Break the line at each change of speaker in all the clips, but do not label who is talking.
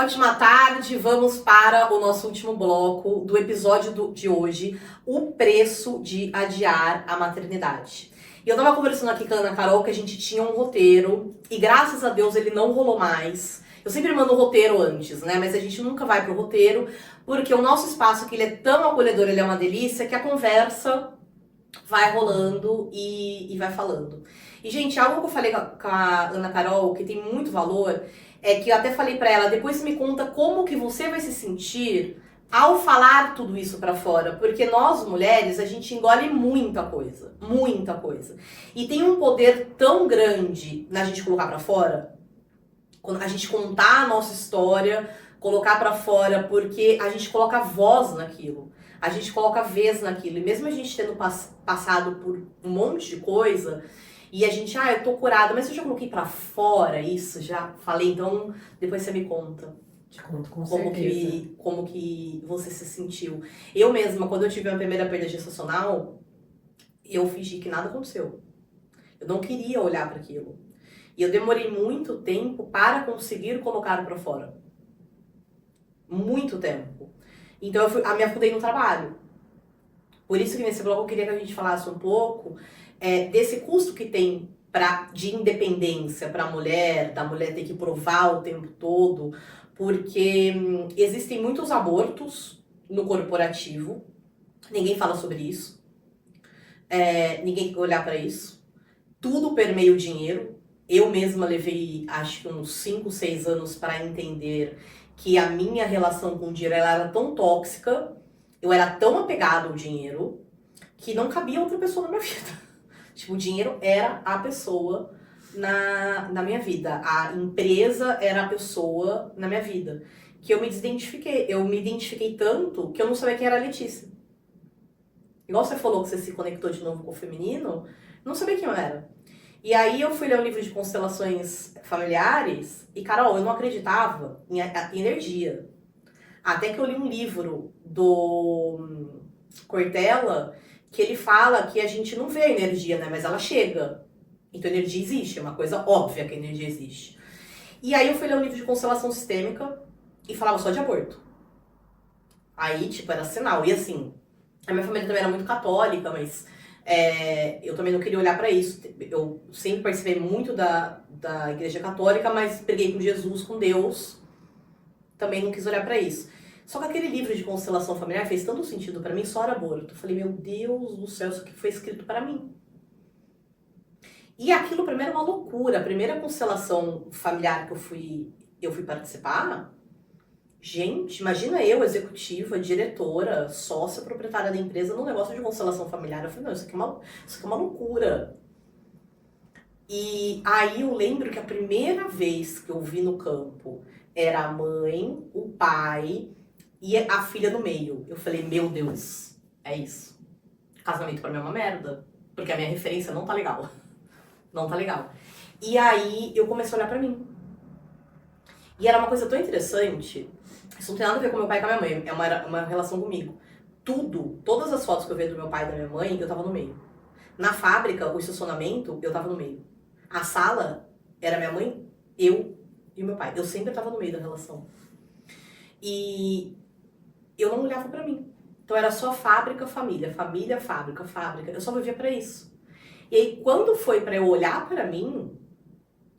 Ótima tarde, vamos para o nosso último bloco do episódio de hoje, o preço de adiar a maternidade. E eu tava conversando aqui com a Ana Carol que a gente tinha um roteiro e graças a Deus ele não rolou mais. Eu sempre mando o roteiro antes, né? Mas a gente nunca vai pro roteiro porque o nosso espaço aqui ele é tão acolhedor, ele é uma delícia que a conversa vai rolando e vai falando. E, gente, algo que eu falei com a Ana Carol, que tem muito valor, é que eu até falei pra ela, depois me conta como que você vai se sentir ao falar tudo isso pra fora. Porque nós, mulheres, a gente engole muita coisa. Muita coisa. E tem um poder tão grande na gente colocar pra fora, quando a gente contar a nossa história, colocar pra fora, porque a gente coloca voz naquilo. A gente coloca vez naquilo. E mesmo a gente tendo passado por um monte de coisa, e a gente, eu tô curada, mas eu já coloquei pra fora isso, já falei, então depois você me conta.
Te conto com
Como que você se sentiu. Eu mesma, quando eu tive a minha primeira perda gestacional, eu fingi que nada aconteceu. Eu não queria olhar para aquilo. E eu demorei muito tempo para conseguir colocar pra fora. Muito tempo. Então eu me afundei no trabalho. Por isso que nesse bloco eu queria que a gente falasse um pouco desse custo que tem de independência para a mulher, da mulher ter que provar o tempo todo, porque existem muitos abortos no corporativo, ninguém fala sobre isso, ninguém quer olhar para isso, tudo permeia o dinheiro. Eu mesma levei, acho que uns 5, 6 anos para entender que a minha relação com o dinheiro ela era tão tóxica, eu era tão apegada ao dinheiro, que não cabia outra pessoa na minha vida. Tipo, o dinheiro era a pessoa na minha vida. A empresa era a pessoa na minha vida. Que eu me desidentifiquei. Eu me identifiquei tanto que eu não sabia quem era a Letícia. Igual você falou que você se conectou de novo com o feminino, não sabia quem eu era. E aí eu fui ler um livro de constelações familiares e, Carol, eu não acreditava em energia. Até que eu li um livro do Cortella, que ele fala que a gente não vê a energia, né? Mas ela chega. Então a energia existe, é uma coisa óbvia que a energia existe. E aí eu fui ler um livro de constelação sistêmica e falava só de aborto. Aí, tipo, era sinal. E assim, a minha família também era muito católica, mas eu também não queria olhar pra isso. Eu sempre participei muito da igreja católica, mas briguei com Jesus, com Deus. Também não quis olhar pra isso. Só que aquele livro de constelação familiar fez tanto sentido pra mim, só era aborto. Eu falei, meu Deus do céu, isso aqui foi escrito pra mim. E aquilo pra mim era uma loucura. A primeira constelação familiar que eu fui participar, gente, imagina eu, executiva, diretora, sócia, proprietária da empresa, num negócio de constelação familiar. Eu falei, não, isso aqui é uma loucura. E aí eu lembro que a primeira vez que eu vi no campo era a mãe, o pai e a filha no meio. Eu falei, meu Deus, é isso. Casamento pra mim é uma merda. Porque a minha referência não tá legal. Não tá legal. E aí eu comecei a olhar pra mim. E era uma coisa tão interessante. Isso não tem nada a ver com meu pai e com a minha mãe. É uma relação comigo. Todas as fotos que eu vejo do meu pai e da minha mãe, eu tava no meio. Na fábrica, o estacionamento, eu tava no meio. A sala era minha mãe, eu e meu pai. Eu sempre tava no meio da relação. E eu não olhava pra mim. Então era só fábrica, família, família, fábrica, fábrica. Eu só vivia pra isso. E aí quando foi pra eu olhar pra mim,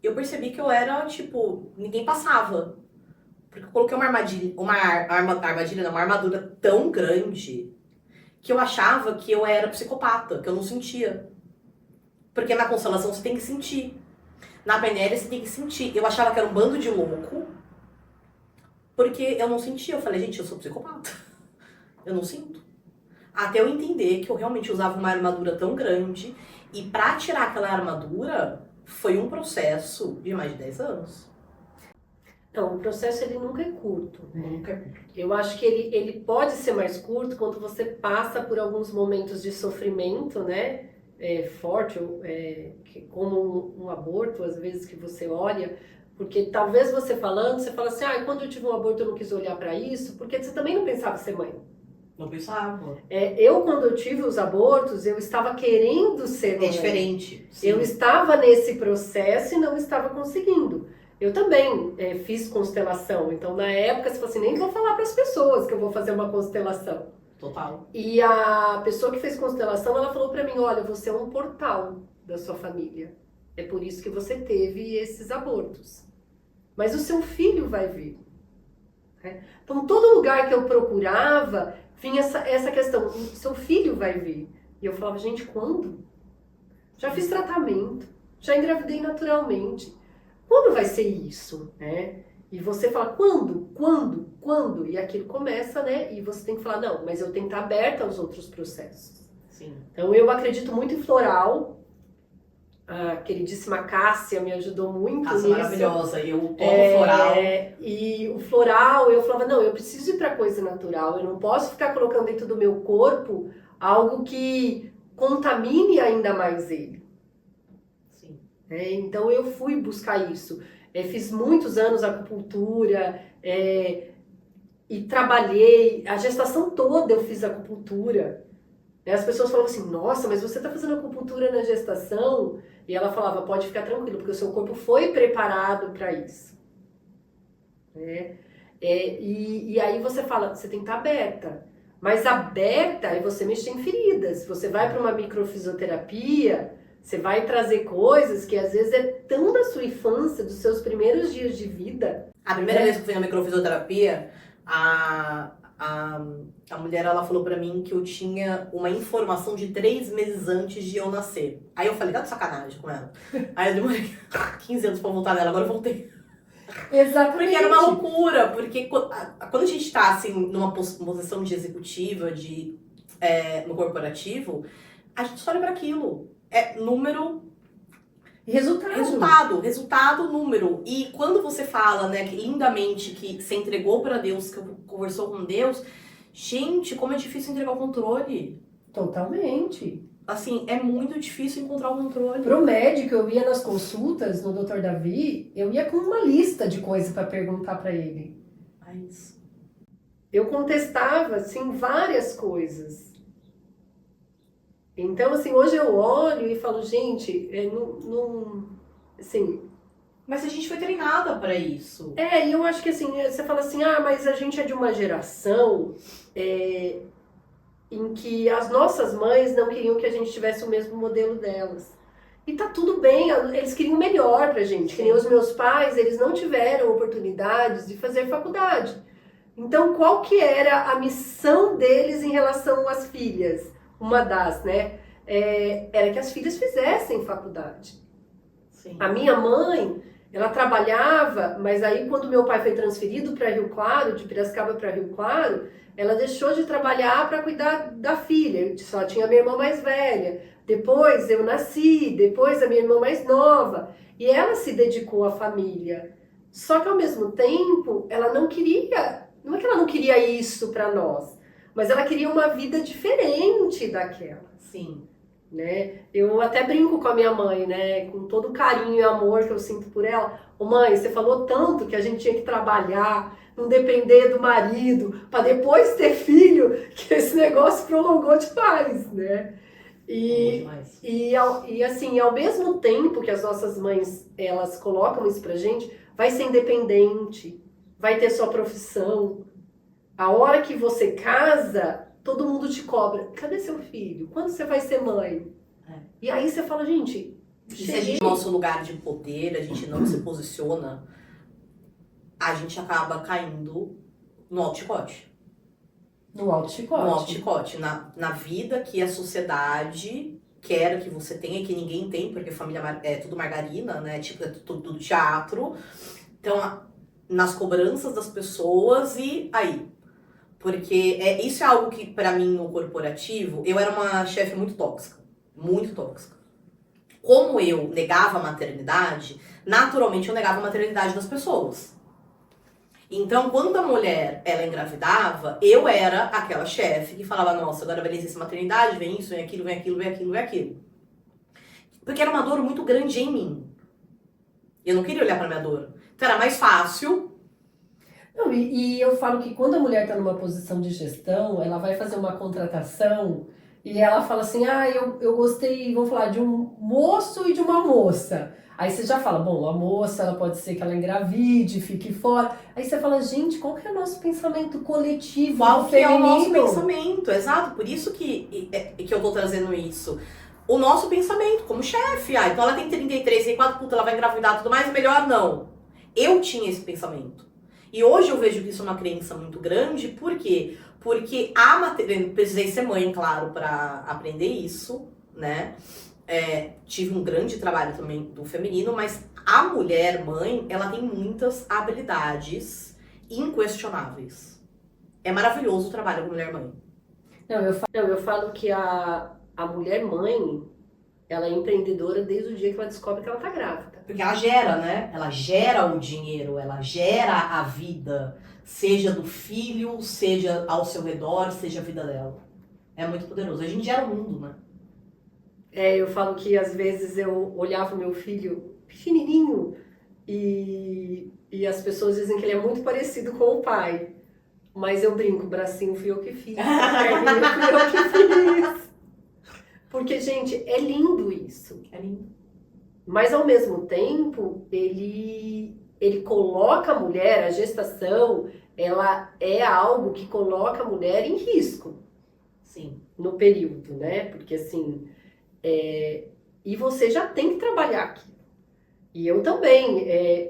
eu percebi que eu era, tipo, ninguém passava. Porque eu coloquei uma armadura tão grande que eu achava que eu era psicopata, que eu não sentia. Porque na constelação você tem que sentir. Na PNL você tem que sentir. Eu achava que era um bando de louco, porque eu não sentia. Eu falei, gente, eu sou psicopata. Eu não sinto. Até eu entender que eu realmente usava uma armadura tão grande. E pra tirar aquela armadura, foi um processo de mais de 10 anos.
Então, o processo ele nunca é curto, né?
Nunca é curto.
Eu acho que ele pode ser mais curto quando você passa por alguns momentos de sofrimento, né? Forte, como um aborto, às vezes que você olha, porque talvez você falando, você fala assim, quando eu tive um aborto eu não quis olhar para isso, porque você também não pensava ser mãe.
Não pensava.
Quando eu tive os abortos, eu estava querendo ser mãe.
É diferente. Sim.
Eu estava nesse processo e não estava conseguindo. Eu também fiz constelação. Então, na época, você falou assim, nem vou falar para as pessoas que eu vou fazer uma constelação.
Total.
E a pessoa que fez constelação, ela falou para mim, olha, você é um portal da sua família. É por isso que você teve esses abortos. Mas o seu filho vai vir. Né? Então, todo lugar que eu procurava, vinha essa questão, o seu filho vai vir. E eu falava, gente, quando? Já fiz tratamento, já engravidei naturalmente. Quando vai ser isso, né? E você fala, quando? Quando? Quando? E aquilo começa, né? E você tem que falar, não, mas eu tenho que estar aberta aos outros processos.
Sim.
Então, eu acredito muito em floral. A queridíssima Cássia me ajudou muito
Cássia
nisso.
maravilhosa, eu tomo floral.
E o floral, eu falava, não, eu preciso ir para coisa natural. Eu não posso ficar colocando dentro do meu corpo algo que contamine ainda mais ele.
Sim.
Então eu fui buscar isso. Fiz muitos anos acupuntura e trabalhei. A gestação toda eu fiz acupuntura. As pessoas falavam assim, nossa, mas você está fazendo acupuntura na gestação? E ela falava, pode ficar tranquilo, porque o seu corpo foi preparado para isso. E aí você fala, você tem que estar aberta. Mas aberta é você mexer em feridas. Você vai para uma microfisioterapia, você vai trazer coisas que às vezes é tão da sua infância, dos seus primeiros dias de vida.
A primeira vez que eu fui na microfisioterapia, a mulher, ela falou pra mim que eu tinha uma informação de 3 meses antes de eu nascer. Aí eu falei, tá de sacanagem com ela. Aí eu demorei 15 anos pra voltar nela, agora eu voltei.
Exatamente.
Porque era uma loucura, porque quando a gente tá, assim, numa posição de executiva, no corporativo, a gente só olha pra aquilo. É número... Resultado, número. E quando você fala, né, que lindamente que você entregou pra Deus, que conversou com Deus, gente, como é difícil entregar o controle.
Totalmente.
Assim, é muito difícil encontrar o controle.
Pro médico, eu ia nas consultas no Dr. Davi, eu ia com uma lista de coisas para perguntar para ele.
Mas...
eu contestava, assim, várias coisas. Então, assim, hoje eu olho e falo, gente, assim...
mas a gente foi treinada para isso.
E eu acho que, assim, você fala assim, mas a gente é de uma geração em que as nossas mães não queriam que a gente tivesse o mesmo modelo delas. E tá tudo bem, eles queriam o melhor pra gente. Que nem os meus pais, eles não tiveram oportunidades de fazer faculdade. Então, qual que era a missão deles em relação às filhas? Uma das, né? Era que as filhas fizessem faculdade.
Sim.
A minha mãe, ela trabalhava, mas aí quando meu pai foi transferido para Rio Claro, de Piracicaba para Rio Claro, ela deixou de trabalhar para cuidar da filha. Só tinha a minha irmã mais velha. Depois eu nasci, depois a minha irmã mais nova. E ela se dedicou à família. Só que ao mesmo tempo, ela não queria... não é que ela não queria isso para nós, mas ela queria uma vida diferente daquela.
Sim.
Né? Eu até brinco com a minha mãe, né? Com todo o carinho e amor que eu sinto por ela. Ô mãe, você falou tanto que a gente tinha que trabalhar, não depender do marido, para depois ter filho, que esse negócio prolongou demais, né? E assim, ao mesmo tempo que as nossas mães, elas colocam isso pra gente, vai ser independente, vai ter sua profissão. A hora que você casa, todo mundo te cobra. Cadê seu filho? Quando você vai ser mãe? E aí você fala, gente...
e se a gente, no nosso lugar de poder, a gente não se posiciona, a gente acaba caindo no alto-chicote.
No alto-chicote.
No alto-chicote. Na vida que a sociedade quer que você tenha, que ninguém tem, porque família é tudo margarina, né? Tipo, é tudo teatro. Então, nas cobranças das pessoas e aí... porque isso é algo que, pra mim, no corporativo, eu era uma chefe muito tóxica. Muito tóxica. Como eu negava a maternidade, naturalmente eu negava a maternidade das pessoas. Então, quando a mulher, ela engravidava, eu era aquela chefe que falava, nossa, agora vai licença maternidade, vem isso, vem aquilo, vem aquilo, vem aquilo, vem aquilo. Porque era uma dor muito grande em mim. Eu não queria olhar pra minha dor. Então era mais fácil...
não, e eu falo que quando a mulher está numa posição de gestão, ela vai fazer uma contratação e ela fala assim, eu gostei, vamos falar, de um moço e de uma moça. Aí você já fala, bom, a moça, ela pode ser que ela engravide, fique fora. Aí você fala, gente, qual que é o nosso pensamento coletivo
Qual que é o nosso
feminino?
pensamento? Exato, por isso que eu tô trazendo isso. O nosso pensamento, como chefe. Então ela tem 33, tem 4 putas, ela vai engravidar e tudo mais, melhor não. Eu tinha esse pensamento. E hoje eu vejo que isso é uma crença muito grande, por quê? Porque eu precisei ser mãe, claro, pra aprender isso, né? Tive um grande trabalho também do feminino, mas a mulher mãe, ela tem muitas habilidades inquestionáveis. É maravilhoso o trabalho com mulher mãe.
Não, eu falo que a mulher mãe, ela é empreendedora desde o dia que ela descobre que ela tá grávida.
Porque ela gera, né? Ela gera o dinheiro, ela gera a vida, seja do filho, seja ao seu redor, seja a vida dela. É muito poderoso. A gente gera o mundo, né?
Eu falo que às vezes eu olhava o meu filho pequenininho e as pessoas dizem que ele é muito parecido com o pai. Mas eu brinco, o bracinho fui eu que fiz, a perninha fui eu que fiz. Porque, gente, é lindo isso.
É lindo.
Mas ao mesmo tempo, ele coloca a mulher, a gestação, ela é algo que coloca a mulher em risco.
Sim.
No período, né? Porque assim, e você já tem que trabalhar aqui. E eu também,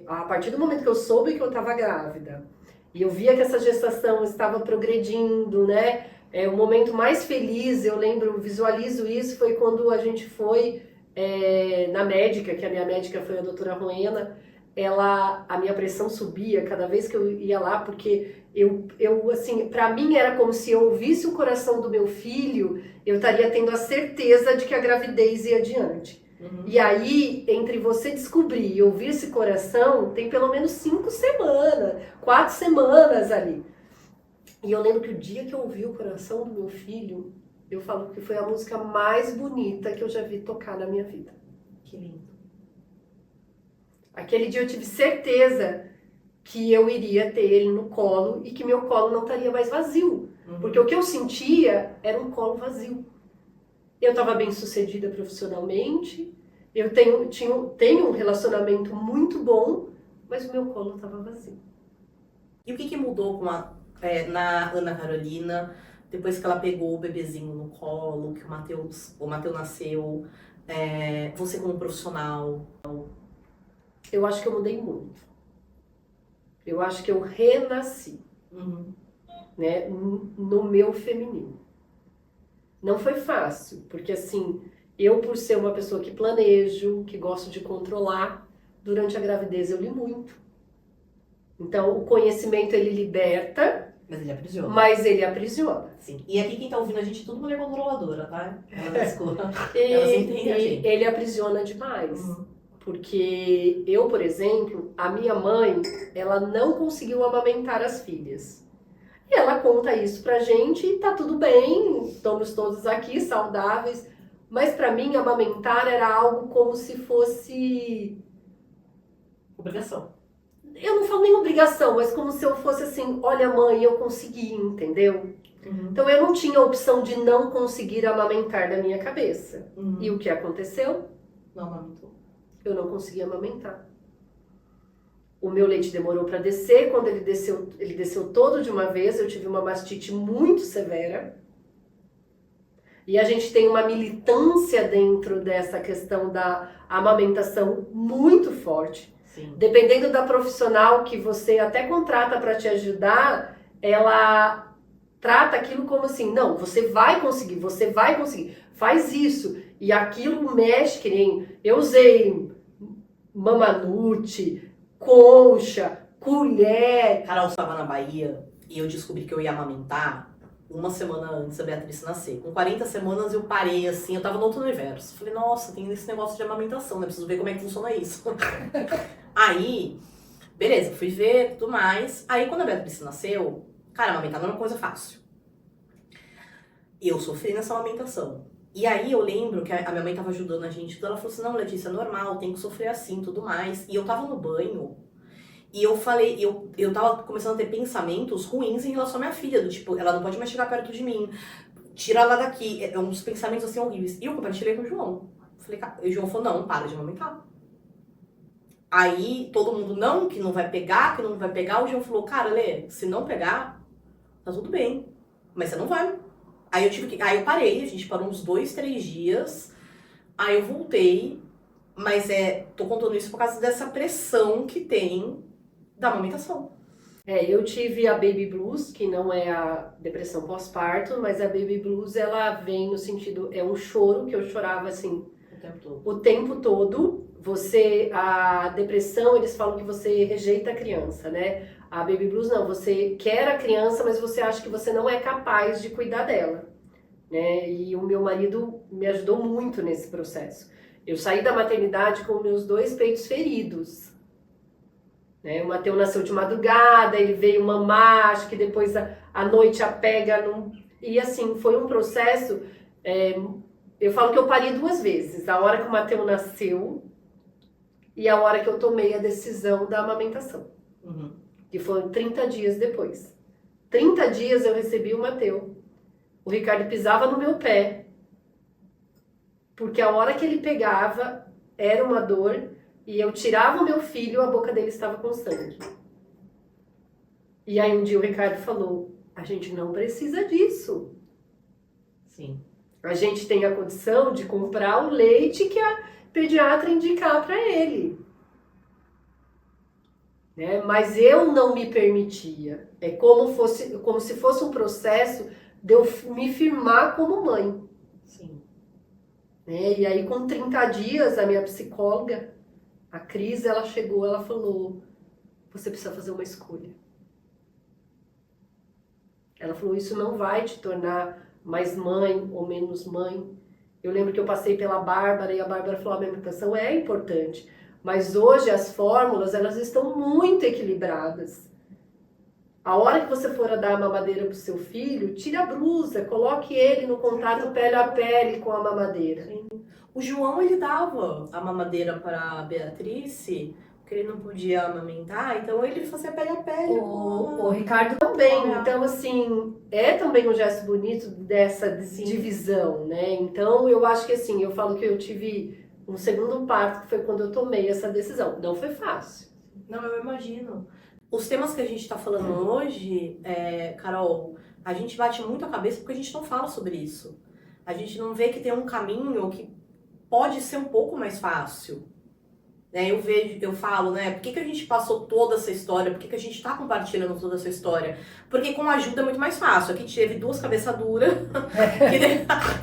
a partir do momento que eu soube que eu estava grávida, e eu via que essa gestação estava progredindo, né? O momento mais feliz, eu lembro, visualizo isso, foi quando a gente foi na médica, que a minha médica foi a doutora Roena. A minha pressão subia cada vez que eu ia lá, porque eu assim, para mim era como se eu ouvisse o coração do meu filho, eu estaria tendo a certeza de que a gravidez ia adiante.
Uhum.
E aí, entre você descobrir e ouvir esse coração, tem pelo menos 5 semanas, 4 semanas ali. E eu lembro que o dia que eu ouvi o coração do meu filho, eu falo que foi a música mais bonita que eu já vi tocar na minha vida.
Que lindo.
Aquele dia eu tive certeza que eu iria ter ele no colo e que meu colo não estaria mais vazio.
Uhum.
Porque o que eu sentia era um colo vazio. Eu estava bem sucedida profissionalmente, eu tenho um relacionamento muito bom, mas o meu colo estava vazio.
E o que mudou na Ana Carolina, depois que ela pegou o bebezinho no colo, que o Matheus nasceu, você como profissional?
Eu acho que eu mudei muito. Eu acho que eu renasci,
Uhum.
né, no meu feminino. Não foi fácil, porque assim, eu por ser uma pessoa que planejo, que gosto de controlar, durante a gravidez eu li muito. Então, o conhecimento ele liberta,
Mas ele aprisiona.
mas ele aprisiona.
Sim. E aqui quem tá ouvindo a gente é tudo mulher controladora, tá? Elas escutam. Elas entendem a gente.
Ele aprisiona demais.
Uhum.
Porque eu, por exemplo, a minha mãe, ela não conseguiu amamentar as filhas. E ela conta isso pra gente e tá tudo bem, estamos todos aqui saudáveis. Mas pra mim, amamentar era algo como se fosse...
Obrigação.
Eu não falo nem obrigação, mas como se eu fosse assim, olha mãe, eu consegui, entendeu?
Uhum.
Então eu não tinha a opção de não conseguir amamentar da minha cabeça.
Uhum.
E o que aconteceu?
Não amamentou.
Eu não conseguia amamentar. O meu leite demorou para descer, quando ele desceu todo de uma vez, eu tive uma mastite muito severa. E a gente tem uma militância dentro dessa questão da amamentação muito forte.
Sim.
Dependendo da profissional que você até contrata para te ajudar, ela trata aquilo como assim, não, você vai conseguir, faz isso. E aquilo mexe, que nem eu usei Mamanute, concha, colher.
Carol estava na Bahia e eu descobri que eu ia amamentar uma semana antes da Beatriz nascer. Com 40 semanas eu parei assim, eu tava no outro universo. Falei, nossa, tem esse negócio de amamentação, né? Preciso ver como é que funciona isso. Aí, beleza, fui ver tudo mais. Aí quando a Beatriz nasceu, cara, amamentar não é uma coisa fácil. E eu sofri nessa amamentação. E aí eu lembro que a minha mãe tava ajudando a gente, ela falou assim, não, Letícia, é normal, tem que sofrer assim, tudo mais. E eu tava no banho, e eu falei, eu tava começando a ter pensamentos ruins em relação à minha filha, do tipo, ela não pode mais chegar perto de mim, tira ela daqui, uns pensamentos assim horríveis. E eu compartilhei com o João. Falei, e o João falou, não, para de amamentar. Aí todo mundo, não, que não vai pegar, que não vai pegar. O João falou, cara, Lê, se não pegar, tá tudo bem. Mas você não vai. Aí eu parei, a gente parou uns 2, 3 dias. Aí eu voltei. Mas tô contando isso por causa dessa pressão que tem da amamentação.
Eu tive a baby blues, que não é a depressão pós-parto, mas a baby blues ela vem no sentido, é um choro que eu chorava assim
O tempo todo.
o tempo todo. A depressão, eles falam que você rejeita a criança, né? A baby blues não, você quer a criança, mas você acha que você não é capaz de cuidar dela, né? E o meu marido me ajudou muito nesse processo. Eu saí da maternidade com meus 2 peitos feridos. Né? O Mateus nasceu de madrugada, ele veio mamar, acho que depois a noite a pega. E assim, foi um processo. Eu falo que eu parei 2 vezes: a hora que o Mateus nasceu e a hora que eu tomei a decisão da amamentação,
Uhum.
que foram 30 dias depois. 30 dias eu recebi o Mateus. O Ricardo pisava no meu pé, porque a hora que ele pegava era uma dor. E eu tirava o meu filho, a boca dele estava com sangue. E aí um dia o Ricardo falou, a gente não precisa disso.
Sim.
A gente tem a condição de comprar o leite que a pediatra indicar para ele. Né? Mas eu não me permitia. É como se fosse um processo de eu me firmar como mãe.
Sim.
Né? E aí com 30 dias, a minha psicóloga, a Cris, ela chegou, ela falou, você precisa fazer uma escolha. Ela falou, isso não vai te tornar mais mãe ou menos mãe. Eu lembro que eu passei pela Bárbara e a Bárbara falou, a alimentação é importante, mas hoje as fórmulas, elas estão muito equilibradas. A hora que você for dar a mamadeira para o seu filho, tire a blusa, coloque ele no contato pele a pele com a mamadeira.
Sim. O João, ele dava a mamadeira para a Beatrice, porque ele não podia amamentar, então ele fazia pele a pele.
O Ricardo também, então assim, é também um gesto bonito dessa divisão, né? Então eu acho que assim, eu falo que eu tive um segundo parto, que foi quando eu tomei essa decisão. Não foi fácil.
Não, eu imagino. Os temas que a gente está falando hoje, Carol, a gente bate muito a cabeça porque a gente não fala sobre isso. A gente não vê que tem um caminho que pode ser um pouco mais fácil. Né? Eu falo, né? Por que a gente passou toda essa história? Por que a gente está compartilhando toda essa história? Porque com ajuda é muito mais fácil. Aqui teve 2 cabeças duras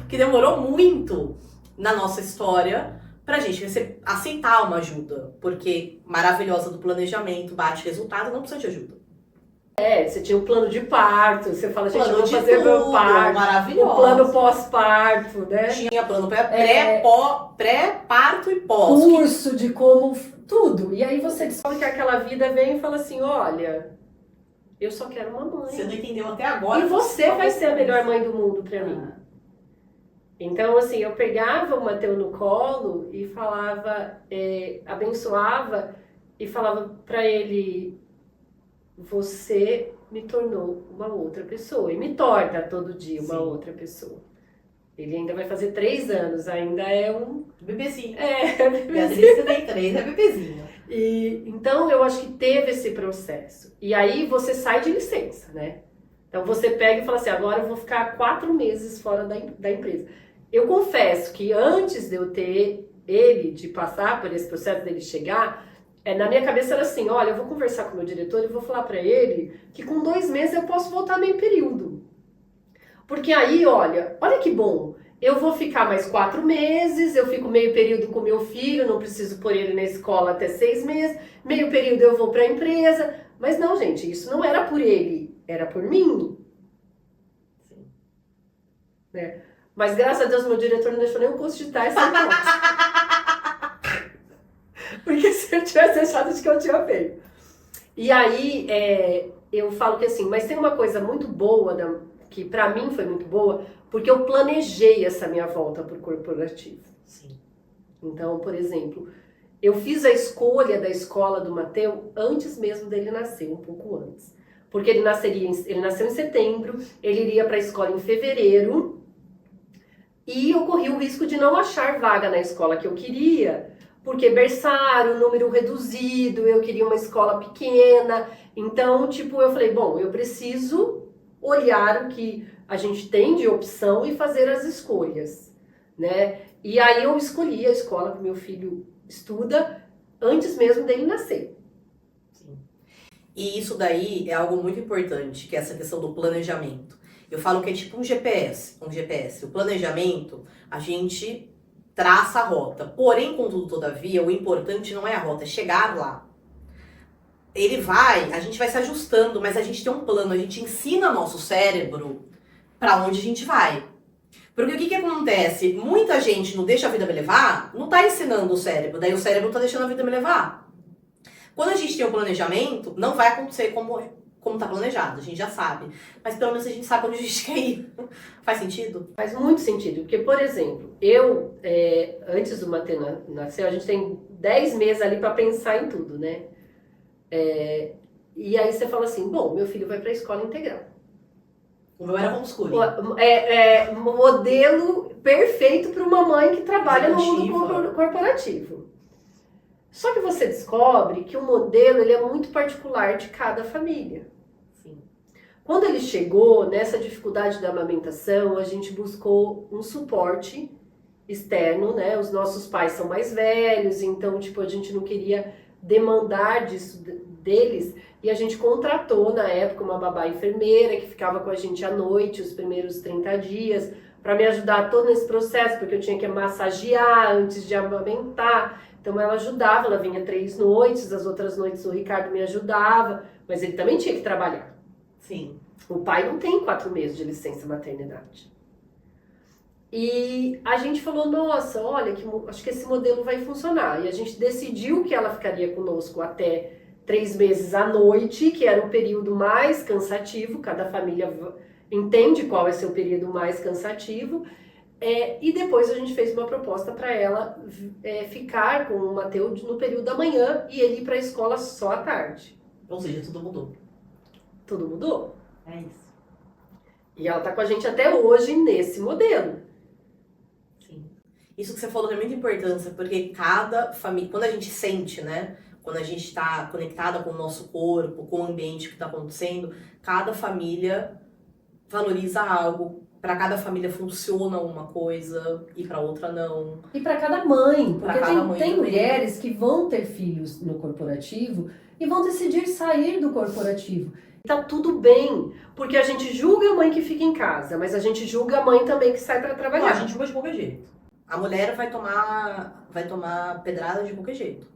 que demorou muito na nossa história pra gente aceitar uma ajuda. Porque maravilhosa do planejamento, bate resultado, não precisa de ajuda.
Você tinha um plano de parto, você fala, gente, eu vou fazer
tudo,
meu parto,
maravilhoso.
o plano pós-parto, né?
Tinha plano pré-parto e pós.
Curso de como, tudo. E aí você descobre que aquela vida vem e fala assim, olha, eu só quero uma mãe.
Você não entendeu até agora.
E você vai ser a melhor mãe do mundo pra mim. Então, assim, eu pegava o Mateus no colo e falava, abençoava e falava pra ele, você me tornou uma outra pessoa. E me torna todo dia uma outra pessoa. Ele ainda vai fazer 3 anos, ainda é um...
Bebezinho.
Bebezinho.
Beatriz tem 3, é bebezinho.
Então, eu acho que teve esse processo. E aí, você sai de licença, né? Então, você pega e fala assim, agora eu vou ficar 4 meses fora da empresa. Eu confesso que antes de eu ter ele, de passar por esse processo dele chegar, na minha cabeça era assim, olha, eu vou conversar com o meu diretor e vou falar pra ele que com 2 meses eu posso voltar meio período. Porque aí, olha que bom, eu vou ficar mais 4 meses, eu fico meio período com meu filho, não preciso pôr ele na escola até 6 meses, meio período eu vou pra empresa. Mas não, gente, isso não era por ele, era por mim.
Sim.
Né? Mas graças a Deus meu diretor não deixou nem eu cogitar essa hipótese. Porque se eu tivesse achado de que eu tinha feito. E aí, eu falo que assim, mas tem uma coisa muito boa, que pra mim foi muito boa, porque eu planejei essa minha volta pro corporativo.
Sim.
Então, por exemplo, eu fiz a escolha da escola do Mateus antes mesmo dele nascer, um pouco antes. Porque ele nasceu em setembro, ele iria para a escola em fevereiro, e eu corri o risco de não achar vaga na escola que eu queria, porque berçário, número reduzido, eu queria uma escola pequena. Então, tipo, eu falei, bom, eu preciso olhar o que a gente tem de opção e fazer as escolhas, né? E aí eu escolhi a escola que meu filho estuda antes mesmo dele nascer.
Sim. E isso daí é algo muito importante, que é essa questão do planejamento. Eu falo que é tipo um GPS, O planejamento, a gente traça a rota. Porém, contudo, todavia, o importante não é a rota, é chegar lá. A gente vai se ajustando, mas a gente tem um plano, a gente ensina nosso cérebro para onde a gente vai. Porque o que acontece? Muita gente não deixa a vida me levar, não tá ensinando o cérebro, daí o cérebro tá deixando a vida me levar. Quando a gente tem um planejamento, não vai acontecer como tá planejado, a gente já sabe. Mas pelo menos a gente sabe onde a gente quer ir. Faz sentido?
Faz muito sentido, porque, por exemplo, antes do Matê nascer, a gente tem 10 meses ali para pensar em tudo, né? E aí você fala assim, bom, meu filho vai para a escola integral.
O meu era homeschooling.
Modelo perfeito para uma mãe que trabalha no mundo corporativo. Só que você descobre que o modelo ele é muito particular de cada família.
Sim.
Quando ele chegou nessa dificuldade da amamentação, a gente buscou um suporte externo, né? Os nossos pais são mais velhos, então tipo a gente não queria demandar disso deles e a gente contratou na época uma babá enfermeira que ficava com a gente à noite os primeiros 30 dias para me ajudar todo nesse processo, porque eu tinha que massagear antes de amamentar. Então ela ajudava, ela vinha 3 noites, as outras noites o Ricardo me ajudava, mas ele também tinha que trabalhar.
Sim.
O pai não tem 4 meses de licença maternidade. E a gente falou, nossa, olha, acho que esse modelo vai funcionar. E a gente decidiu que ela ficaria conosco até 3 meses à noite, que era o período mais cansativo, cada família entende qual vai ser o período mais cansativo. E depois a gente fez uma proposta para ela ficar com o Mateus no período da manhã e ele ir para a escola só à tarde.
Ou seja, tudo mudou.
Tudo mudou.
É isso.
E ela tá com a gente até hoje nesse modelo.
Sim. Isso que você falou tem muita importância, porque cada família, quando a gente sente, né? Quando a gente está conectada com o nosso corpo, com o ambiente que está acontecendo, cada família valoriza algo. Para cada família funciona uma coisa e para outra não.
E para cada mãe, porque tem
também.
mulheres que vão ter filhos no corporativo e vão decidir sair do corporativo.
Tá tudo bem, porque a gente julga a mãe que fica em casa, mas a gente julga a mãe também que sai para trabalhar.
Não, a gente julga de qualquer jeito. A mulher vai tomar pedrada de qualquer jeito.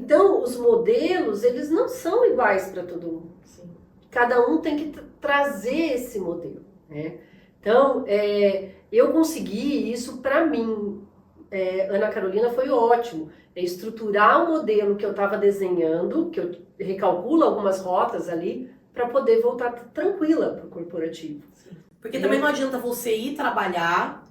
Então, os modelos, eles não são iguais para todo mundo.
Sim.
Cada um tem que trazer esse modelo, né? Então, eu consegui isso para mim. Ana Carolina foi ótimo. Estruturar o modelo que eu estava desenhando, que eu recalculo algumas rotas ali, para poder voltar tranquila para o corporativo.
Sim. Porque também não adianta você ir trabalhar,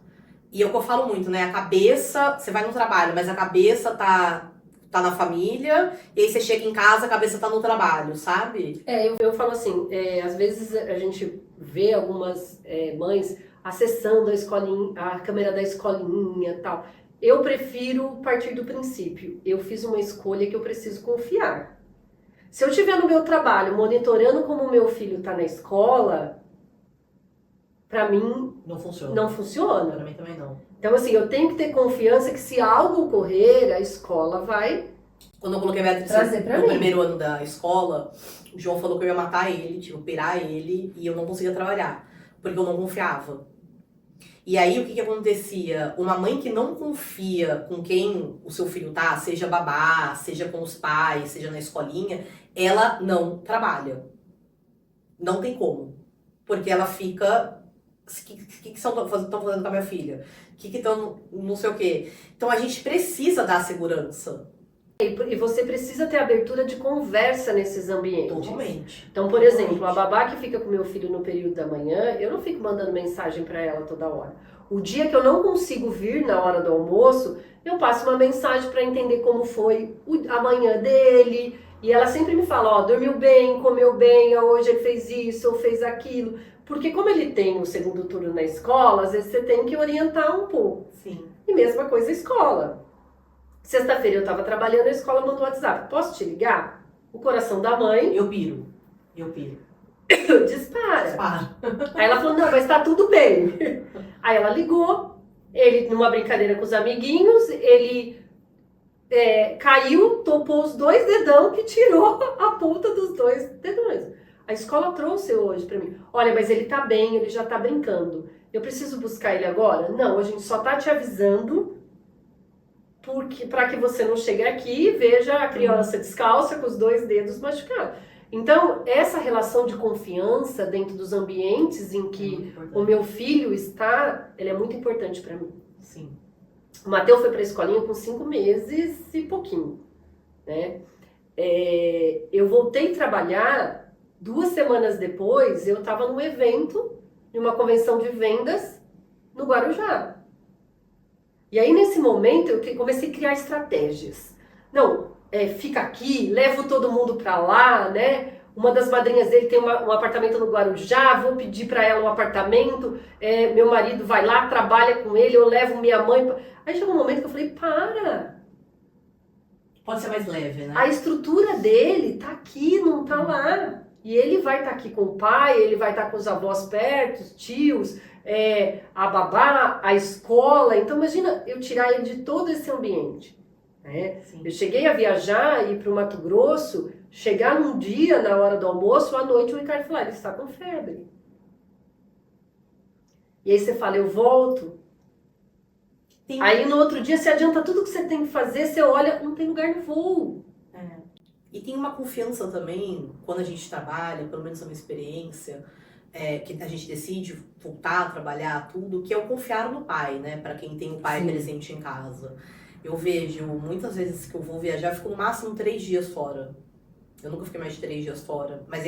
e é o que eu falo muito, né? A cabeça, você vai no trabalho, mas a cabeça tá na família, e aí você chega em casa, a cabeça tá no trabalho, sabe?
Eu falo assim, às vezes a gente vê algumas mães acessando a câmera da escolinha e tal. Eu prefiro partir do princípio, eu fiz uma escolha que eu preciso confiar. Se eu estiver no meu trabalho monitorando como o meu filho está na escola, para mim
não funciona.
Não funciona.
Para mim também não.
Então assim, eu tenho que ter confiança que se algo ocorrer, a escola vai
Quando eu coloquei a Beatriz no primeiro ano da escola, o João falou que eu ia matar ele, tipo, operar ele, e eu não conseguia trabalhar, porque eu não confiava. E aí, o que acontecia? Uma mãe que não confia com quem o seu filho tá, seja babá, seja com os pais, seja na escolinha, ela não trabalha. Não tem como. Porque ela fica... O que estão fazendo com a minha filha? O que estão... não sei o quê. Então, a gente precisa dar segurança.
E você precisa ter abertura de conversa nesses ambientes.
Totalmente.
Então, por exemplo, a babá que fica com meu filho no período da manhã, eu não fico mandando mensagem para ela toda hora. O dia que eu não consigo vir na hora do almoço, eu passo uma mensagem para entender como foi a manhã dele. E ela sempre me fala, dormiu bem, comeu bem, hoje ele fez isso ou fez aquilo. Porque como ele tem o segundo turno na escola, às vezes você tem que orientar um pouco.
Sim.
E mesma coisa a escola. Sexta-feira eu estava trabalhando, a escola mandou WhatsApp. Posso te ligar? O coração da mãe
Eu piro.
dispara.
Dispara.
Aí ela falou, não, mas tá tudo bem. Aí ela ligou, ele numa brincadeira com os amiguinhos, ele caiu, topou os 2 dedão que tirou a ponta dos 2 dedões. A escola trouxe hoje pra mim. Olha, mas ele tá bem, ele já tá brincando. Eu preciso buscar ele agora? Não, a gente só tá te avisando para que você não chegue aqui e veja a criança descalça com os 2 dedos machucados. Então, essa relação de confiança dentro dos ambientes em que o meu filho está, ela é muito importante para mim.
Sim.
O Mateus foi para a escolinha com 5 meses e pouquinho, né? Eu voltei a trabalhar 2 semanas depois, eu estava num evento, de uma convenção de vendas no Guarujá. E aí, nesse momento, eu comecei a criar estratégias. Não, fica aqui, levo todo mundo para lá, né? Uma das madrinhas dele tem um apartamento no Guarujá, vou pedir para ela um apartamento, meu marido vai lá, trabalha com ele, eu levo minha mãe. Aí chegou um momento que eu falei, para!
Pode ser mais leve, né?
A estrutura dele tá aqui, não tá lá. E ele vai estar aqui com o pai, ele vai estar com os avós perto, os tios, a babá, a escola. Então imagina eu tirar ele de todo esse ambiente. Né? Eu cheguei a viajar e ir para o Mato Grosso, chegar num dia na hora do almoço, à noite o Ricardo falou, ele está com febre. E aí você fala, eu volto. Aí no outro dia você adianta tudo que você tem que fazer, você olha, não tem lugar no voo.
E tem uma confiança também, quando a gente trabalha, pelo menos a minha experiência, que a gente decide voltar a trabalhar tudo, que é o confiar no pai, né? Para quem tem o pai presente em casa. Eu vejo, muitas vezes que eu vou viajar, eu fico no máximo 3 dias fora. Eu nunca fiquei mais de 3 dias fora. Mas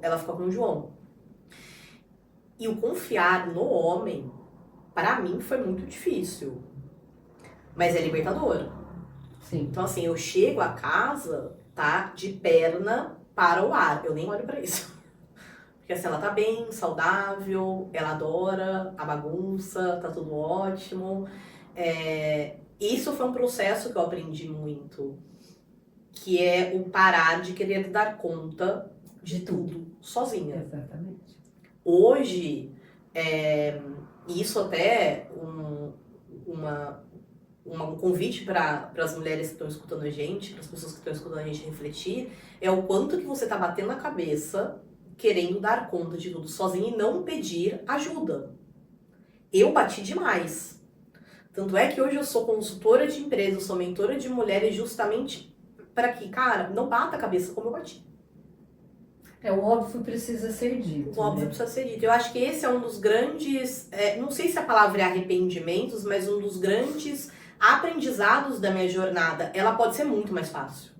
ela fica com o João. E o confiar no homem, para mim, foi muito difícil. Mas é libertador.
Sim.
Então, assim, eu chego a casa, tá, de perna para o ar. Eu nem olho pra isso. Porque assim, ela tá bem, saudável, ela adora a bagunça, tá tudo ótimo. Isso foi um processo que eu aprendi muito. Que é o parar de querer dar conta de tudo sozinha.
Exatamente.
Hoje, isso até um convite para as mulheres que estão escutando a gente, para as pessoas que estão escutando a gente refletir, é o quanto que você está batendo a cabeça querendo dar conta de tudo sozinho e não pedir ajuda. Eu bati demais. Tanto é que hoje eu sou consultora de empresa, eu sou mentora de mulheres justamente para que, cara, não bata a cabeça como eu bati.
O óbvio precisa ser dito.
O óbvio precisa ser dito. Eu acho que esse é um dos grandes, não sei se a palavra é arrependimentos, mas um dos grandes aprendizados da minha jornada. Ela pode ser muito mais fácil.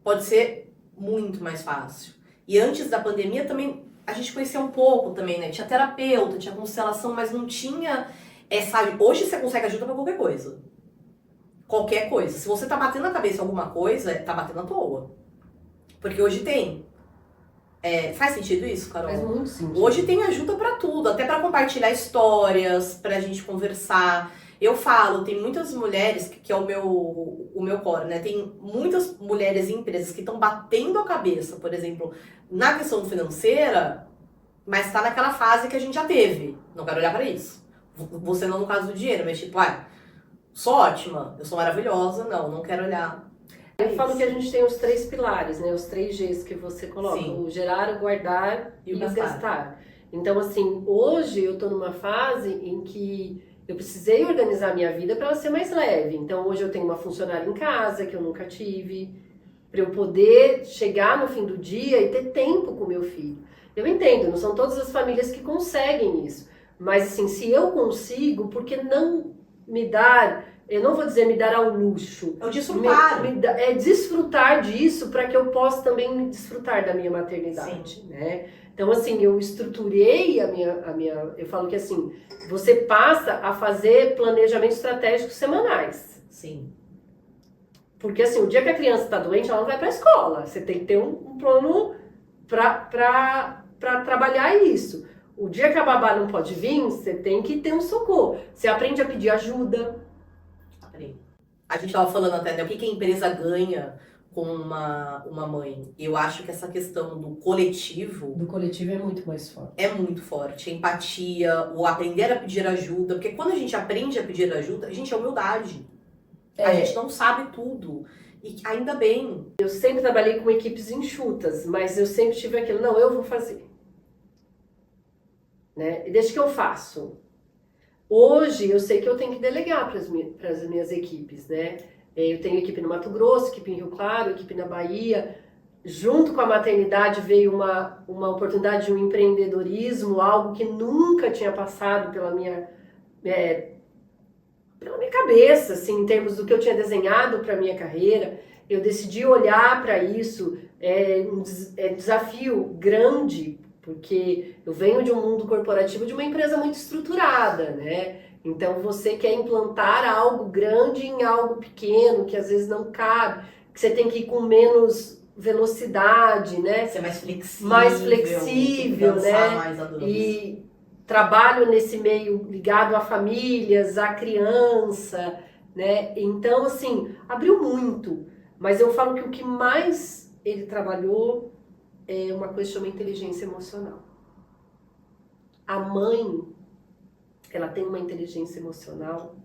Pode ser muito mais fácil. E antes da pandemia também, a gente conhecia um pouco também, né? Tinha terapeuta, tinha constelação, mas não tinha sabe? Hoje você consegue ajuda pra qualquer coisa. Qualquer coisa. Se você tá batendo a cabeça em alguma coisa, tá batendo à toa. Porque hoje tem. Faz sentido isso, Carol?
Faz muito sentido.
Hoje tem ajuda pra tudo, até pra compartilhar histórias, pra gente conversar. Eu falo, tem muitas mulheres, que é o meu core, né? Tem muitas mulheres em empresas que estão batendo a cabeça, por exemplo, na questão financeira, mas tá naquela fase que a gente já teve. Não quero olhar pra isso. Você não no caso do dinheiro, mas tipo, sou ótima, eu sou maravilhosa, não quero olhar.
Eu falo que a gente tem os 3 pilares, né? Os 3 Gs que você coloca.
Sim.
O gerar, o guardar e o
gastar.
gastar. Então, assim, hoje eu tô numa fase em que eu precisei organizar a minha vida para ela ser mais leve. Então, hoje eu tenho uma funcionária em casa que eu nunca tive, para eu poder chegar no fim do dia e ter tempo com o meu filho. Eu entendo, não são todas as famílias que conseguem isso. Mas, assim, se eu consigo, por que não me dar... Eu não vou dizer me dar ao luxo.
É o desfrutar.
Desfrutar disso para que eu possa também desfrutar da minha maternidade, né? Então, assim, eu estruturei a minha... Eu falo que, assim, você passa a fazer planejamentos estratégicos semanais.
Sim.
Porque, assim, o dia que a criança está doente, ela não vai para a escola. Você tem que ter um plano para trabalhar isso. O dia que a babá não pode vir, você tem que ter um socorro. Você aprende a pedir ajuda.
A gente tava falando até, né, o que que a empresa ganha com uma mãe. Eu acho que essa questão do coletivo
Do coletivo é muito mais forte.
é muito forte. A empatia, o aprender a pedir ajuda. Porque quando a gente aprende a pedir ajuda, a gente é humildade. A
É.
gente não sabe tudo. E ainda bem.
Eu sempre trabalhei com equipes enxutas, mas eu sempre tive aquilo, não, eu vou fazer. Né? E desde que eu faço. Hoje eu sei que eu tenho que delegar para as minhas equipes, né? Eu tenho equipe no Mato Grosso, equipe em Rio Claro, equipe na Bahia. Junto com a maternidade veio uma oportunidade de um empreendedorismo, algo que nunca tinha passado pela minha cabeça, assim, em termos do que eu tinha desenhado para a minha carreira. Eu decidi olhar para isso, um desafio grande, porque eu venho de um mundo corporativo de uma empresa muito estruturada, né? Então você quer implantar algo grande em algo pequeno, que às vezes não cabe, que você tem que ir com menos velocidade, né?
Ser mais flexível.
Mais flexível,
dançar
né?
mais a dança.
E trabalho nesse meio ligado a famílias, a criança, né? Então, assim, abriu muito. Mas eu falo que o que mais ele trabalhou é uma coisa que chama inteligência emocional. A mãe, ela tem uma inteligência emocional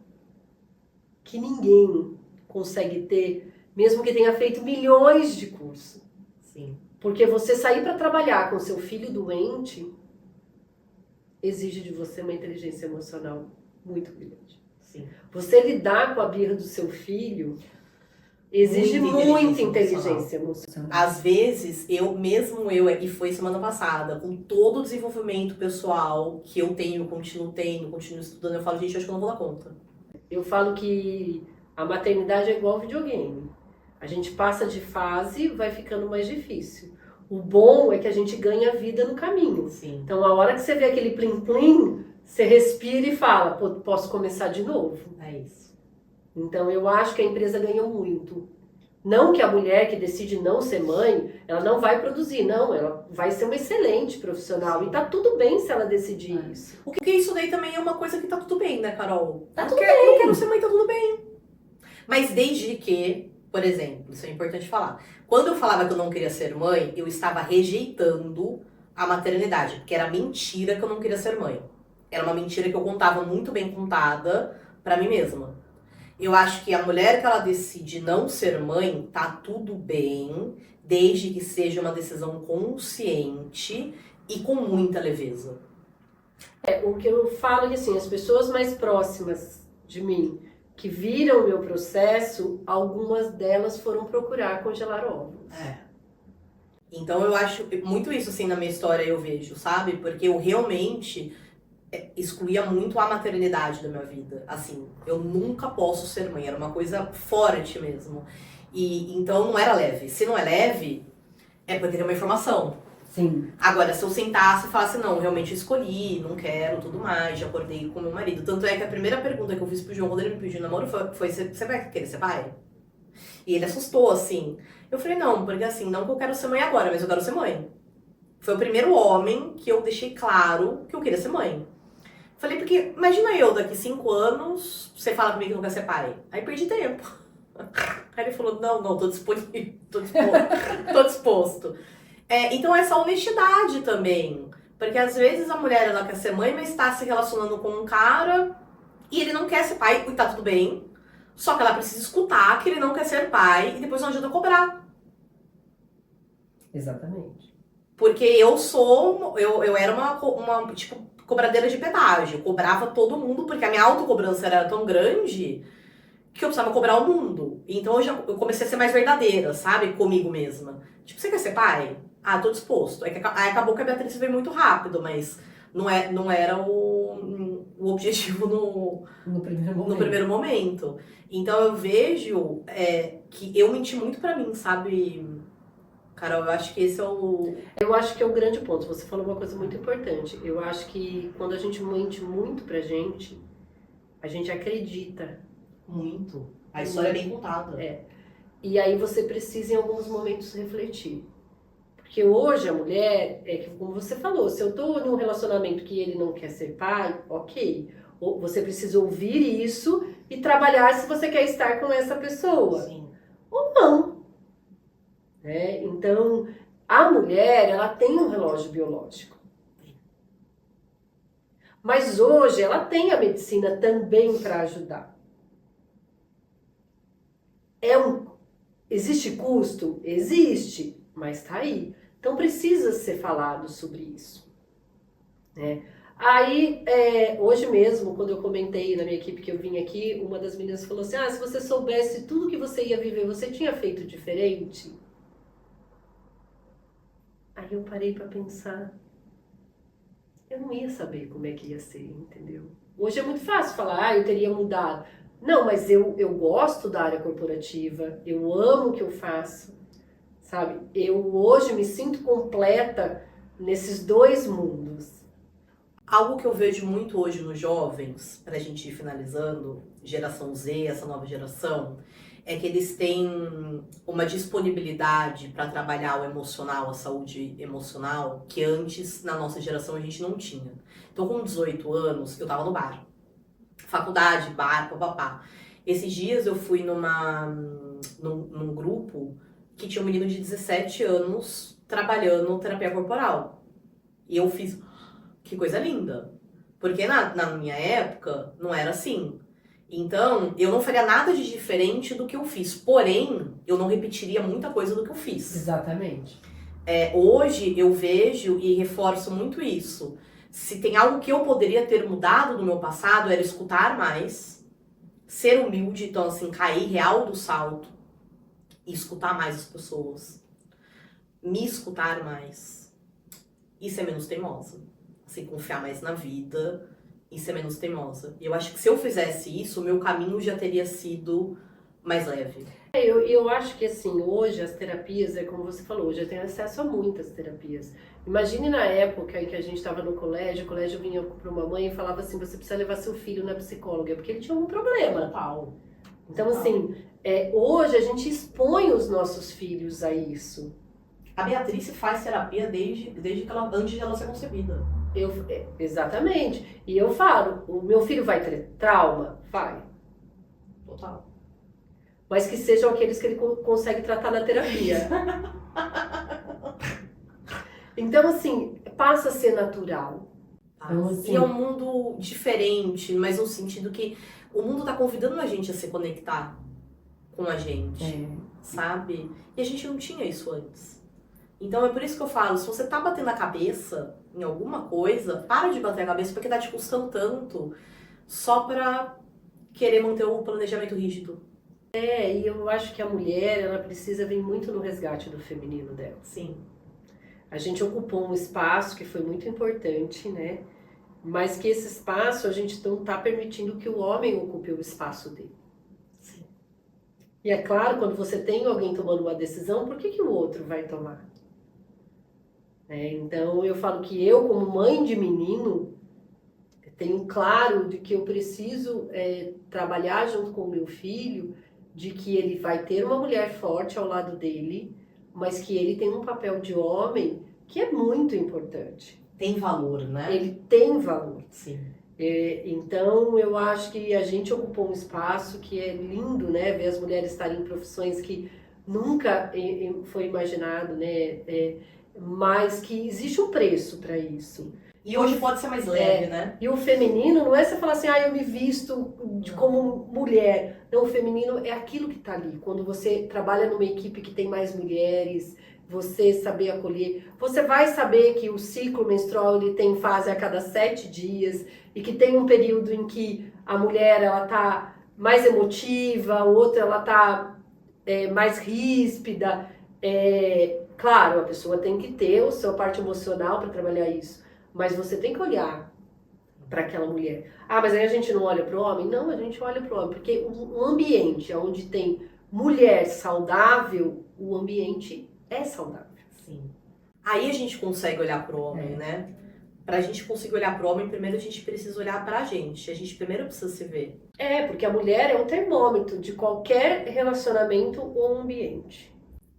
que ninguém consegue ter, mesmo que tenha feito milhões de cursos.
Sim.
Porque você sair para trabalhar com seu filho doente exige de você uma inteligência emocional muito grande.
Sim.
Você lidar com a birra do seu filho exige muita inteligência emocional.
Às vezes, e foi semana passada, com todo o desenvolvimento pessoal que eu tenho, continuo estudando, eu falo, gente, eu acho que eu não vou dar conta.
Eu falo que a maternidade é igual videogame. A gente passa de fase, vai ficando mais difícil. O bom é que a gente ganha vida no caminho.
Sim.
Então, a hora que você vê aquele plim-plim, você respira e fala, pô, posso começar de novo.
É isso.
Então, eu acho que a empresa ganhou muito. Não que a mulher que decide não ser mãe, ela não vai produzir, não. Ela vai ser uma excelente profissional. E tá tudo bem se ela decidir isso.
O que isso daí também é uma coisa que tá tudo bem, né, Carol?
Tá
Porque
tudo bem.
eu quero ser mãe, tá tudo bem. Mas desde que, por exemplo, isso é importante falar. Quando eu falava que eu não queria ser mãe, eu estava rejeitando a maternidade. Porque era mentira que eu não queria ser mãe. Era uma mentira que eu contava muito bem contada pra mim mesma. Eu acho que a mulher que ela decide não ser mãe, tá tudo bem, desde que seja uma decisão consciente e com muita leveza.
O que eu falo é que assim, as pessoas mais próximas de mim, que viram o meu processo, algumas delas foram procurar congelar ovos.
Então eu acho muito isso assim na minha história eu vejo, sabe? Porque eu realmente excluía muito a maternidade da minha vida. Assim, eu nunca posso ser mãe, era uma coisa forte mesmo. E então não era leve. Se não é leve, é porque tem uma informação.
Sim.
Agora, se eu sentasse e falasse, não, realmente eu escolhi, não quero, tudo mais, já acordei com meu marido. Tanto é que a primeira pergunta que eu fiz pro João quando ele me pediu namoro foi você vai querer ser pai? E ele assustou, assim. Eu falei, não, porque assim, não que eu quero ser mãe agora, mas eu quero ser mãe. Foi o primeiro homem que eu deixei claro que eu queria ser mãe. Falei, porque imagina eu, daqui 5 anos, você fala comigo que não quer ser pai. Aí perdi tempo. Aí ele falou, não, tô disponível, tô disposto. Então essa honestidade também. Porque às vezes a mulher, ela quer ser mãe, mas tá se relacionando com um cara e ele não quer ser pai, e tá tudo bem. Só que ela precisa escutar que ele não quer ser pai e depois não adianta cobrar.
Exatamente.
Porque eu era uma tipo, cobradeira de pedágio. Eu cobrava todo mundo, porque a minha autocobrança era tão grande que eu precisava cobrar o mundo. Então eu comecei a ser mais verdadeira, sabe? Comigo mesma. Tipo, você quer ser pai? Ah, tô disposto. Aí acabou que a Beatriz veio muito rápido, mas não era o objetivo
No
primeiro momento. Então eu vejo que eu menti muito pra mim, sabe, Carol? Eu acho que esse é o...
Eu acho que é o grande ponto. Você falou uma coisa muito importante. Eu acho que quando a gente mente muito pra gente, a gente acredita.
Muito. A história é bem contada.
E aí você precisa em alguns momentos refletir. Porque hoje a mulher, como você falou, se eu tô num relacionamento que ele não quer ser pai, ok. Você precisa ouvir isso e trabalhar se você quer estar com essa pessoa.
Sim.
Ou não. Né? Então, a mulher, ela tem um relógio biológico. Mas hoje ela tem a medicina também para ajudar. Existe custo? Existe, mas tá aí. Então precisa ser falado sobre isso. Né? Aí, hoje mesmo, quando eu comentei na minha equipe que eu vim aqui, uma das meninas falou assim, se você soubesse tudo que você ia viver, você tinha feito diferente? Aí eu parei para pensar, eu não ia saber como é que ia ser, entendeu? Hoje é muito fácil falar, eu teria mudado. Não, mas eu gosto da área corporativa, eu amo o que eu faço, sabe? Eu hoje me sinto completa nesses dois mundos.
Algo que eu vejo muito hoje nos jovens, pra gente ir finalizando, geração Z, essa nova geração, é que eles têm uma disponibilidade para trabalhar o emocional, a saúde emocional, que antes, na nossa geração, a gente não tinha. Então, com 18 anos, eu tava no bar. Faculdade, bar, papapá. Esses dias eu fui num grupo que tinha um menino de 17 anos trabalhando terapia corporal. E eu fiz, que coisa linda. Porque na minha época não era assim. Então, eu não faria nada de diferente do que eu fiz. Porém, eu não repetiria muita coisa do que eu fiz.
Exatamente.
Hoje eu vejo e reforço muito isso. Se tem algo que eu poderia ter mudado no meu passado, era escutar mais, ser humilde, então assim, cair real do salto e escutar mais as pessoas. Me escutar mais e ser menos teimosa. Assim, confiar mais na vida e ser menos teimosa. E eu acho que se eu fizesse isso, o meu caminho já teria sido mais leve.
Eu acho que assim, hoje as terapias, como você falou, hoje eu tenho acesso a muitas terapias. Imagine na época em que a gente estava no colégio, o colégio vinha para uma mãe e falava assim, você precisa levar seu filho na psicóloga, porque ele tinha um problema.
Total.
Então assim, hoje a gente expõe os nossos filhos a isso.
A Beatriz faz terapia desde que antes de ela ser concebida.
Exatamente. E eu falo, o meu filho vai ter trauma? Vai.
Total.
Mas que sejam aqueles que ele consegue tratar na terapia. Então, assim, passa a ser natural.
Então, assim,
E é um mundo diferente, mas no sentido que o mundo tá convidando a gente a se conectar com a gente, sabe? E a gente não tinha isso antes. Então é por isso que eu falo, se você tá batendo a cabeça em alguma coisa, para de bater a cabeça porque tá te custando tanto só pra querer manter o planejamento rígido.
E eu acho que a mulher, ela precisa vir muito no resgate do feminino dela.
Sim.
A gente ocupou um espaço que foi muito importante, né? Mas que esse espaço a gente não tá permitindo que o homem ocupe o espaço dele.
Sim.
E é claro, quando você tem alguém tomando uma decisão, por que o outro vai tomar? Então eu falo que eu, como mãe de menino, tenho claro de que eu preciso trabalhar junto com o meu filho, de que ele vai ter uma mulher forte ao lado dele, mas que ele tem um papel de homem que é muito importante.
Tem valor, né?
Ele tem valor.
Sim.
Então eu acho que a gente ocupou um espaço que é lindo, né? Ver as mulheres estarem em profissões que nunca foi imaginado, né? Mas que existe um preço para isso.
E hoje pode ser mais leve, né?
E o feminino não é você falar assim, eu me visto como mulher. Não, o feminino é aquilo que está ali. Quando você trabalha numa equipe que tem mais mulheres, você saber acolher. Você vai saber que o ciclo menstrual ele tem fase a cada 7 dias e que tem um período em que a mulher ela tá mais emotiva, outra ela tá mais ríspida. Claro, a pessoa tem que ter a sua parte emocional para trabalhar isso. Mas você tem que olhar para aquela mulher. Mas aí a gente não olha para o homem? Não, a gente olha para o homem. Porque um ambiente onde tem mulher saudável, o ambiente é saudável.
Sim. Aí a gente consegue olhar para o homem, né? Pra gente conseguir olhar pro homem, primeiro a gente precisa olhar pra gente. A gente primeiro precisa se ver.
Porque a mulher é um termômetro de qualquer relacionamento ou ambiente.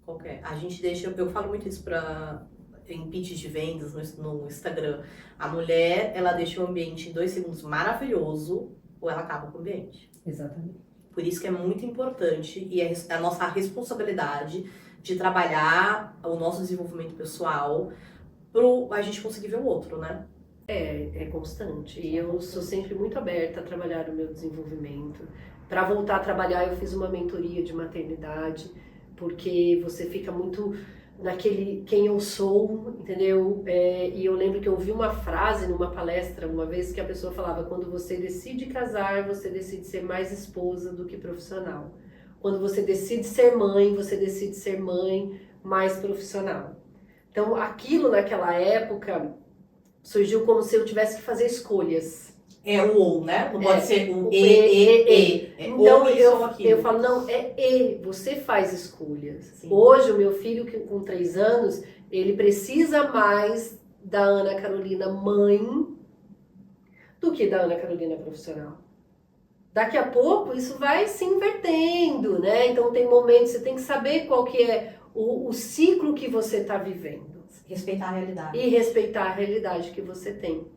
Qualquer. A gente deixa, eu falo muito isso pra em pitches de vendas no Instagram, a mulher, ela deixa o ambiente em 2 segundos maravilhoso, ou ela acaba com o ambiente.
Exatamente.
Por isso que é muito importante e é a nossa responsabilidade de trabalhar o nosso desenvolvimento pessoal para a gente conseguir ver o outro, né?
É constante. E eu sou sempre muito aberta a trabalhar o meu desenvolvimento. Para voltar a trabalhar, eu fiz uma mentoria de maternidade, porque você fica muito naquele quem eu sou, entendeu? E eu lembro que eu ouvi uma frase numa palestra uma vez que a pessoa falava: quando você decide casar, você decide ser mais esposa do que profissional. Quando você decide ser mãe, você decide ser mãe mais profissional. Então, aquilo naquela época surgiu como se eu tivesse que fazer escolhas.
É o ou, né? Não pode ser o
o
e. É
Então
ou isso ou aquilo.
eu falo, não, é e, você faz escolhas.
Sim.
Hoje o meu filho com 3 anos, ele precisa mais da Ana Carolina mãe do que da Ana Carolina profissional. Daqui a pouco isso vai se invertendo, né? Então tem momentos, você tem que saber qual que é o ciclo que você está vivendo.
Respeitar a realidade.
E respeitar a realidade que você tem.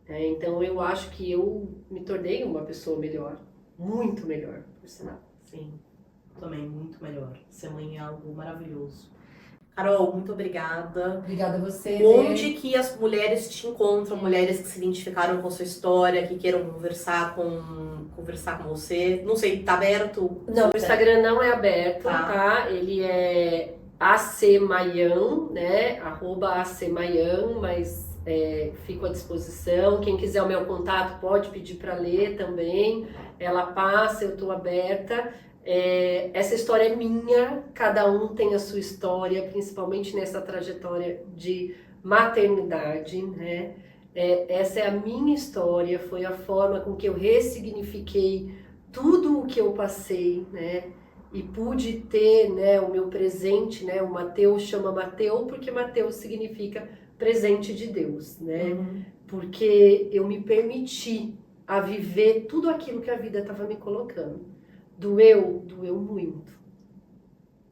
Então eu acho que eu me tornei uma pessoa melhor. Muito melhor, por sinal.
Sim, também muito melhor. Ser mãe é algo maravilhoso. Carol, muito obrigada.
Obrigada a você.
Onde que as mulheres te encontram? Mulheres que se identificaram com a sua história, que queiram conversar com você. Não sei, tá aberto?
Não, o Instagram não é aberto,
Tá.
tá? Ele é acmaian, né? @acmaian, mas fico à disposição. Quem quiser o meu contato pode pedir para ler também. Ela passa, eu estou aberta. Essa história é minha, cada um tem a sua história, principalmente nessa trajetória de maternidade, né? Essa é a minha história, foi a forma com que eu ressignifiquei tudo o que eu passei, né? E pude ter, né, o meu presente, né? O Mateus chama Mateus porque Mateus significa presente de Deus, né?
Uhum.
Porque eu me permiti a viver tudo aquilo que a vida estava me colocando. Doeu muito.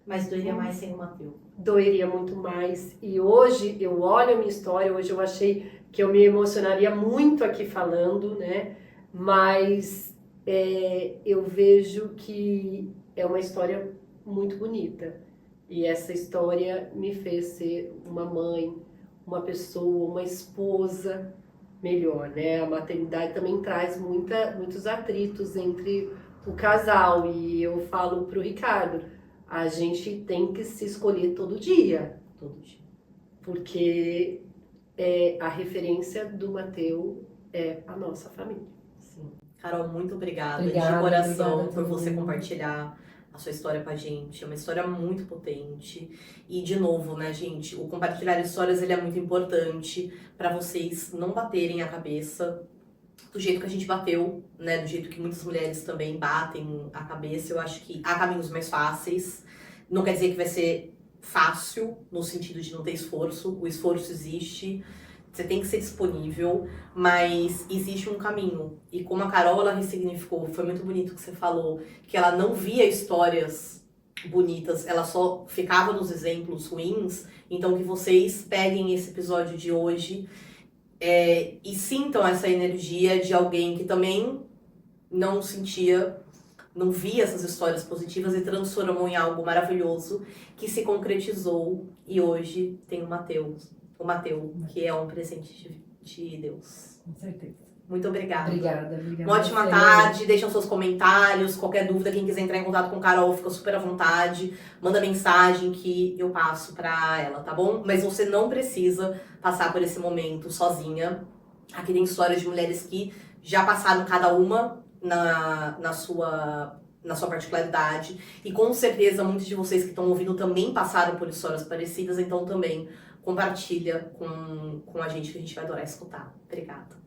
Mas doeria mais sem o Mateus.
Doeria muito mais. E hoje eu olho a minha história, hoje eu achei que eu me emocionaria muito aqui falando, né? Mas eu vejo que é uma história muito bonita. E essa história me fez ser uma mãe, uma pessoa, uma esposa melhor, né? A maternidade também traz muitos atritos entre o casal. E eu falo pro Ricardo, a gente tem que se escolher todo dia.
Todo dia.
Porque a referência do Mateus é a nossa família.
Sim. Carol, muito obrigada de
Obrigada
coração por
também.
você compartilhar a sua história com a gente. É uma história muito potente. E, de novo, né, gente, o compartilhar histórias ele é muito importante para vocês não baterem a cabeça do jeito que a gente bateu, né, do jeito que muitas mulheres também batem a cabeça. Eu acho que há caminhos mais fáceis. Não quer dizer que vai ser fácil, no sentido de não ter esforço. O esforço existe. Você tem que ser disponível, mas existe um caminho. E como a Carol, ela ressignificou, foi muito bonito que você falou, que ela não via histórias bonitas, ela só ficava nos exemplos ruins. Então que vocês peguem esse episódio de hoje e sintam essa energia de alguém que também não via essas histórias positivas e transformou em algo maravilhoso, que se concretizou e hoje tem o Mateus, que é um presente de Deus.
Com certeza.
Muito obrigada.
Obrigada.
Uma ótima tarde, deixam seus comentários, qualquer dúvida, quem quiser entrar em contato com a Carol, fica super à vontade, manda mensagem que eu passo pra ela, tá bom? Mas você não precisa passar por esse momento sozinha. Aqui tem histórias de mulheres que já passaram cada uma na sua particularidade, e com certeza muitos de vocês que estão ouvindo também passaram por histórias parecidas, então também compartilha com a gente, que a gente vai adorar escutar. Obrigada.